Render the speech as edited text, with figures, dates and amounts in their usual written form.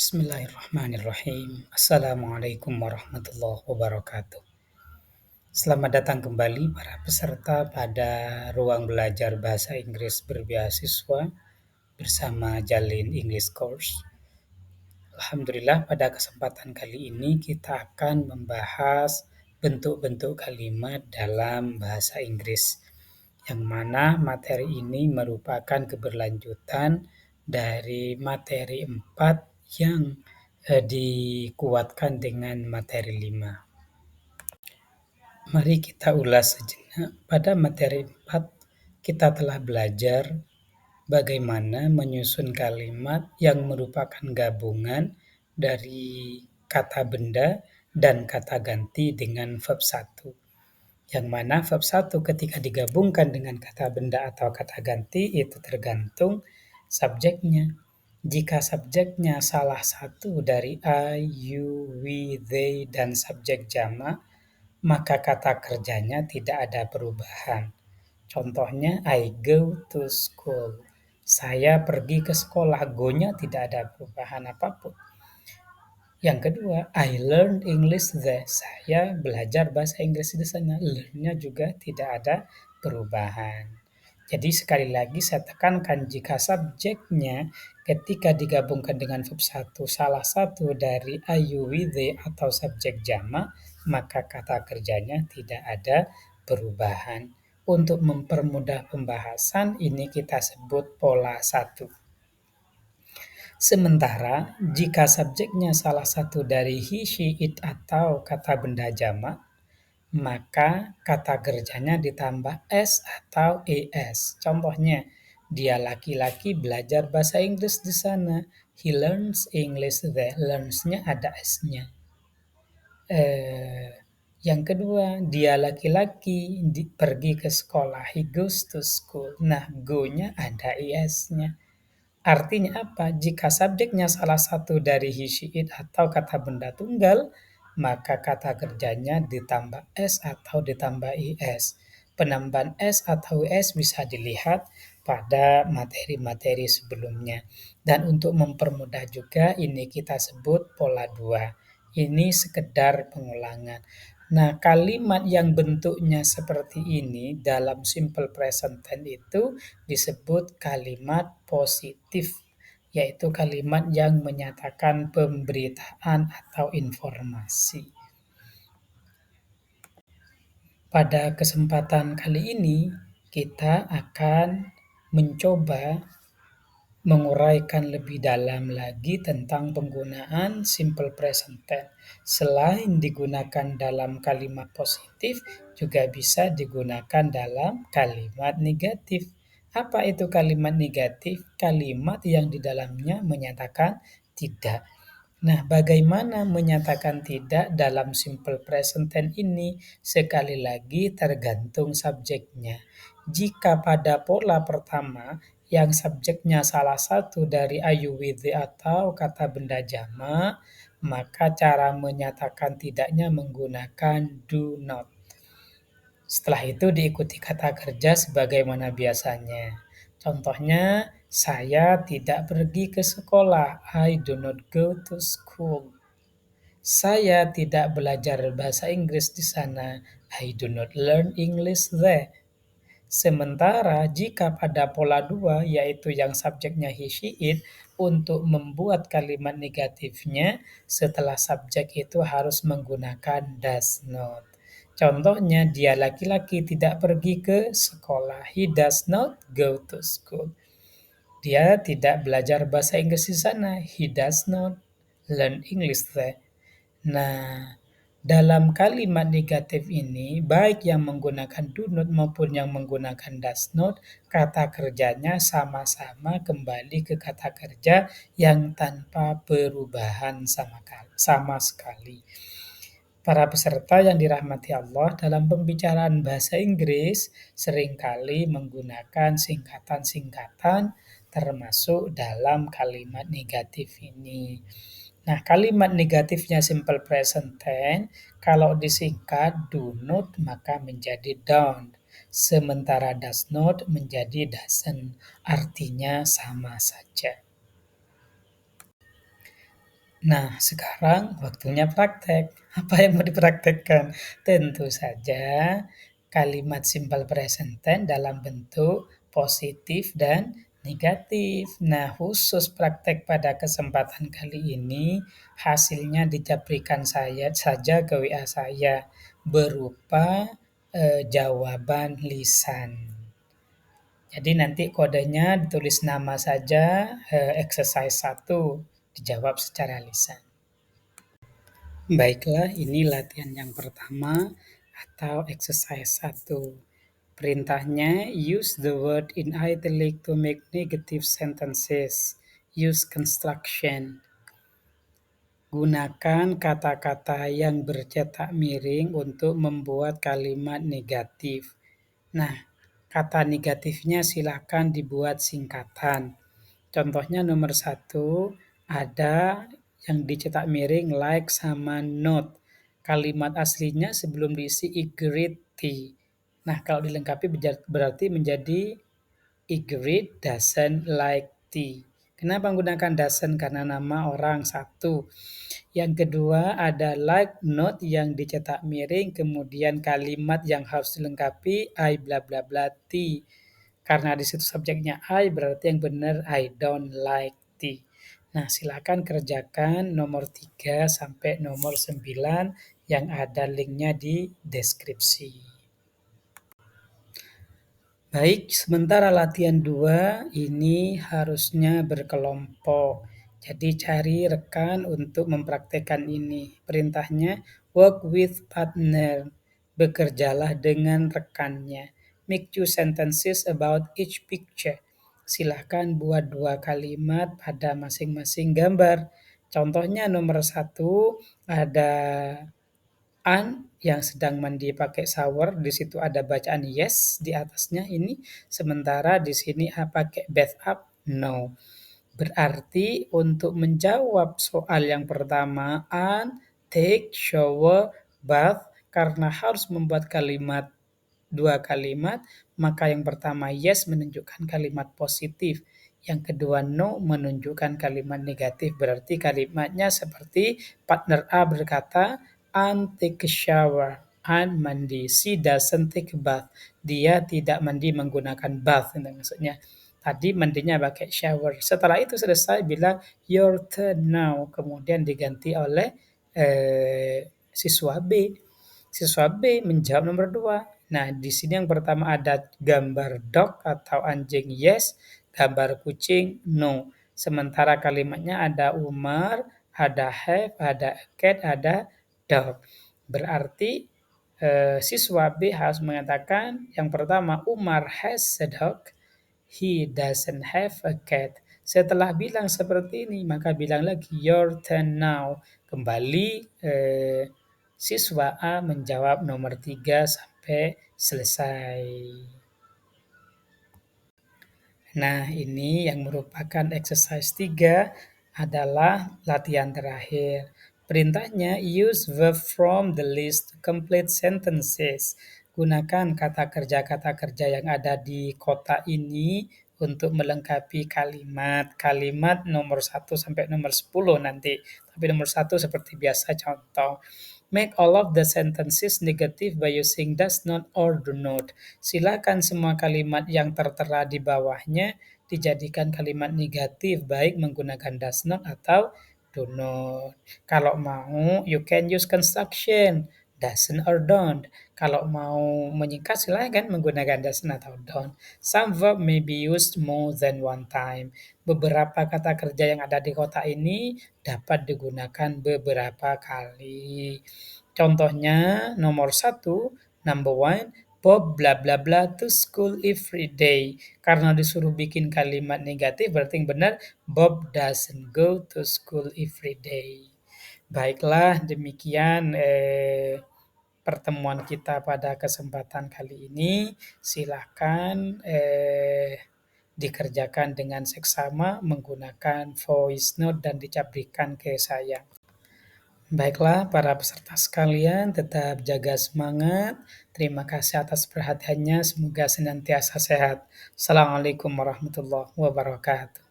Bismillahirrahmanirrahim. Assalamualaikum warahmatullahi wabarakatuh. Selamat datang kembali para peserta pada ruang belajar bahasa Inggris berbeasiswa bersama Jalin English Course. Alhamdulillah, pada kesempatan kali ini kita akan membahas bentuk-bentuk kalimat dalam bahasa Inggris, yang mana materi ini merupakan keberlanjutan dari materi 4 yang dikuatkan dengan materi 5. Mari kita ulas sejenak. Pada materi 4, kita telah belajar bagaimana menyusun kalimat yang merupakan gabungan dari kata benda dan kata ganti dengan verb 1. Yang mana verb 1 ketika digabungkan dengan kata benda atau kata ganti itu tergantung subjeknya. Jika subjeknya salah satu dari I, you, we, they, dan subjek jamak, maka kata kerjanya tidak ada perubahan. Contohnya, I go to school. Saya pergi ke sekolah. Go-nya tidak ada perubahan apapun. Yang kedua, I learned English there. Saya belajar bahasa Inggris di sana. Learn-nya juga tidak ada perubahan. Jadi sekali lagi saya tekankan, jika subjeknya ketika digabungkan dengan verb 1 salah satu dari I, you, we, they atau subjek jamak, maka kata kerjanya tidak ada perubahan. Untuk mempermudah pembahasan, ini kita sebut pola 1. Sementara jika subjeknya salah satu dari he, she, it atau kata benda jamak, maka kata kerjanya ditambah s atau es. Contohnya, dia laki-laki belajar bahasa Inggris di sana. He learns English there. Learns-nya ada s-nya. Yang kedua, dia laki-laki pergi ke sekolah. He goes to school. Nah, go-nya ada is-nya. Artinya apa? Jika subjeknya salah satu dari he, she, it atau kata benda tunggal, maka kata kerjanya ditambah s atau ditambah is. Penambahan s atau is bisa dilihat pada materi-materi sebelumnya. Dan untuk mempermudah juga, ini kita sebut pola 2. Ini sekedar pengulangan. Nah, kalimat yang bentuknya seperti ini dalam simple present tense itu disebut kalimat positif, yaitu kalimat yang menyatakan pemberitaan atau informasi. Pada kesempatan kali ini, kita akan mencoba menguraikan lebih dalam lagi tentang penggunaan simple present tense. Selain digunakan dalam kalimat positif, juga bisa digunakan dalam kalimat negatif. Apa itu kalimat negatif? Kalimat yang di dalamnya menyatakan tidak. Nah, bagaimana menyatakan tidak dalam simple present tense ini? Sekali lagi tergantung subjeknya. Jika pada pola pertama, yang subjeknya salah satu dari I, you, we, they atau kata benda jamak, maka cara menyatakan tidaknya menggunakan do not. Setelah itu diikuti kata kerja sebagaimana biasanya. Contohnya, saya tidak pergi ke sekolah. I do not go to school. Saya tidak belajar bahasa Inggris di sana. I do not learn English there. Sementara jika pada pola 2, yaitu yang subjeknya he, she, it, untuk membuat kalimat negatifnya, setelah subjek itu harus menggunakan does not. Contohnya, dia laki-laki tidak pergi ke sekolah. He does not go to school. Dia tidak belajar bahasa Inggris di sana. He does not learn English there. Nah, dalam kalimat negatif ini, baik yang menggunakan do not maupun yang menggunakan does not, kata kerjanya sama-sama kembali ke kata kerja yang tanpa perubahan sama sekali. Para peserta yang dirahmati Allah, dalam pembicaraan bahasa Inggris seringkali menggunakan singkatan-singkatan termasuk dalam kalimat negatif ini. Nah, kalimat negatifnya simple present tense, kalau disingkat do not maka menjadi don't. Sementara does not menjadi doesn't. Artinya sama saja. Nah, sekarang waktunya praktek. Apa yang mau dipraktekkan? Tentu saja kalimat simple present tense dalam bentuk positif dan negatif. Nah, khusus praktek pada kesempatan kali ini, hasilnya dicapkan saya saja ke WA saya berupa jawaban lisan. Jadi nanti kodenya ditulis nama saja, exercise 1 dijawab secara lisan. Baiklah, ini latihan yang pertama atau exercise 1. Perintahnya, use the word in italic to make negative sentences. Use construction. Gunakan kata-kata yang bercetak miring untuk membuat kalimat negatif. Nah, kata negatifnya silakan dibuat singkatan. Contohnya nomor satu, ada yang dicetak miring like sama not. Kalimat aslinya sebelum diisi Ygritte. Nah, kalau dilengkapi berarti menjadi Ygritte doesn't like tea. Kenapa menggunakan doesn't? Karena nama orang satu. Yang kedua ada like not yang dicetak miring, kemudian kalimat yang harus dilengkapi I bla bla bla tea. Karena di situ subjeknya I, berarti yang benar I don't like tea. Nah, silakan kerjakan nomor 3 sampai nomor 9 yang ada linknya di deskripsi. Baik, sementara latihan 2 ini harusnya berkelompok. Jadi cari rekan untuk mempraktekkan ini. Perintahnya work with partner. Bekerjalah dengan rekannya. Make two sentences about each picture. Silahkan buat 2 kalimat pada masing-masing gambar. Contohnya nomor 1 ada yang sedang mandi pakai shower, di situ ada bacaan yes di atasnya ini, sementara di sini pakai bathtub, no. Berarti untuk menjawab soal yang pertama, take shower, bath, karena harus membuat kalimat 2 kalimat, maka yang pertama yes menunjukkan kalimat positif. Yang kedua no menunjukkan kalimat negatif. Berarti kalimatnya seperti partner A berkata, take a shower. Mandi. She doesn't take a bath. Dia tidak mandi menggunakan bath. Itu maksudnya. Tadi mandinya pakai shower. Setelah itu selesai bilang your turn now. Kemudian diganti oleh siswa B. Siswa B menjawab nomor 2. Nah, di sini yang pertama ada gambar dog atau anjing yes, gambar kucing no. Sementara kalimatnya ada Umar, ada have, ada cat, ada dog. Berarti siswa B harus mengatakan yang pertama Umar has a dog, he doesn't have a cat. Setelah bilang seperti ini, maka bilang lagi your turn now. Kembali siswa A menjawab nomor 3 sampai selesai. Nah, ini yang merupakan exercise 3 adalah latihan terakhir. Perintahnya use verb from the list to complete sentences. Gunakan kata kerja yang ada di kotak ini untuk melengkapi kalimat. Kalimat nomor 1 sampai nomor 10 nanti. Tapi nomor 1 seperti biasa contoh. Make all of the sentences negative by using does not or do not. Silakan semua kalimat yang tertera di bawahnya dijadikan kalimat negatif baik menggunakan does not atau do not. Kalau mau, you can use construction, doesn't or don't. Kalau mau menyingkat silakan menggunakan doesn't atau don't. Some verb may be used more than one time. Beberapa kata kerja yang ada di kotak ini dapat digunakan beberapa kali. Contohnya nomor 1, number 1, Bob bla bla bla to school every day. Karena disuruh bikin kalimat negatif berarti yang benar Bob doesn't go to school every day. Baiklah, demikian pertemuan kita pada kesempatan kali ini. Silakan dikerjakan dengan seksama menggunakan voice note dan dicapkan ke saya. Baiklah, para peserta sekalian, tetap jaga semangat. Terima kasih atas perhatiannya. Semoga senantiasa sehat. Assalamualaikum warahmatullahi wabarakatuh.